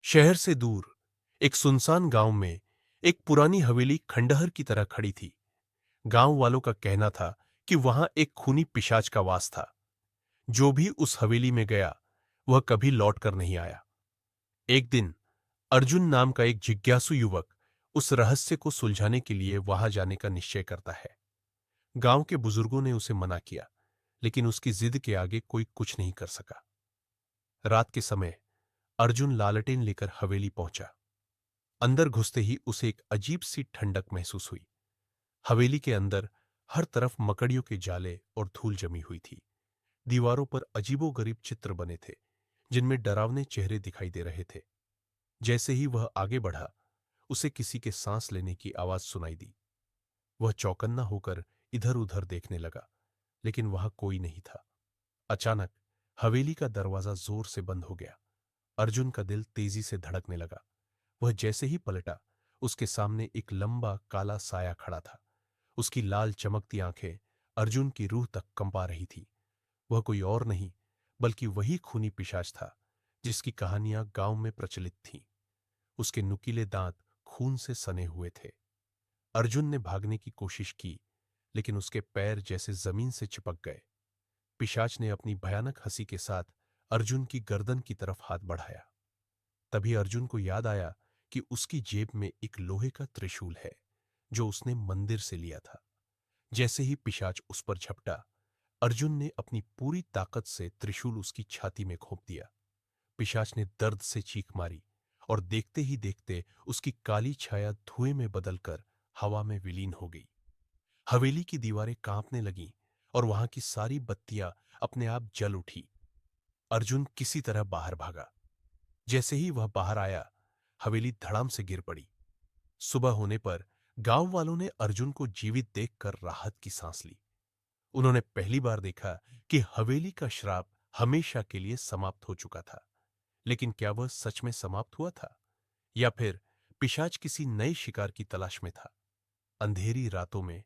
शहर से दूर एक सुनसान गांव में एक पुरानी हवेली खंडहर की तरह खड़ी थी। गांव वालों का कहना था कि वहां एक खूनी पिशाच का वास था। जो भी उस हवेली में गया वह कभी लौट कर नहीं आया। एक दिन अर्जुन नाम का एक जिज्ञासु युवक उस रहस्य को सुलझाने के लिए वहां जाने का निश्चय करता है। गांव के बुजुर्गों ने उसे मना किया, लेकिन उसकी जिद के आगे कोई कुछ नहीं कर सका। रात के समय अर्जुन लालटेन लेकर हवेली पहुंचा। अंदर घुसते ही उसे एक अजीब सी ठंडक महसूस हुई। हवेली के अंदर हर तरफ मकड़ियों के जाले और धूल जमी हुई थी। दीवारों पर अजीबोगरीब चित्र बने थे, जिनमें डरावने चेहरे दिखाई दे रहे थे। जैसे ही वह आगे बढ़ा, उसे किसी के सांस लेने की आवाज सुनाई दी। वह चौकन्ना होकर इधर उधर देखने लगा, लेकिन वहां कोई नहीं था। अचानक हवेली का दरवाजा जोर से बंद हो गया। अर्जुन का दिल तेजी से धड़कने लगा। वह जैसे ही पलटा, उसके सामने एक लंबा काला साया खड़ा था। उसकी लाल चमकती आंखें अर्जुन की रूह तक कंपा रही थी। वह कोई और नहीं बल्कि वही खूनी पिशाच था जिसकी कहानियां गांव में प्रचलित थीं। उसके नुकीले दांत खून से सने हुए थे। अर्जुन ने भागने की कोशिश की, लेकिन उसके पैर जैसे जमीन से चिपक गए। पिशाच ने अपनी भयानक हंसी के साथ अर्जुन की गर्दन की तरफ हाथ बढ़ाया। तभी अर्जुन को याद आया कि उसकी जेब में एक लोहे का त्रिशूल है, जो उसने मंदिर से लिया था। जैसे ही पिशाच उस पर झपटा, अर्जुन ने अपनी पूरी ताकत से त्रिशूल उसकी छाती में घोंप दिया। पिशाच ने दर्द से चीख मारी और देखते ही देखते उसकी काली छाया धुएं में बदलकर हवा में विलीन हो गई। हवेली की दीवारें कांपने लगीं और वहां की सारी बत्तियां अपने आप जल उठी। अर्जुन किसी तरह बाहर भागा। जैसे ही वह बाहर आया, हवेली धड़ाम से गिर पड़ी। सुबह होने पर गांव वालों ने अर्जुन को जीवित देखकर राहत की सांस ली। उन्होंने पहली बार देखा कि हवेली का श्राप हमेशा के लिए समाप्त हो चुका था। लेकिन क्या वह सच में समाप्त हुआ था, या फिर पिशाच किसी नए शिकार की तलाश में था? अंधेरी रातों में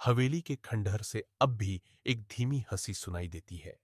हवेली के खंडहर से अब भी एक धीमी हंसी सुनाई देती है।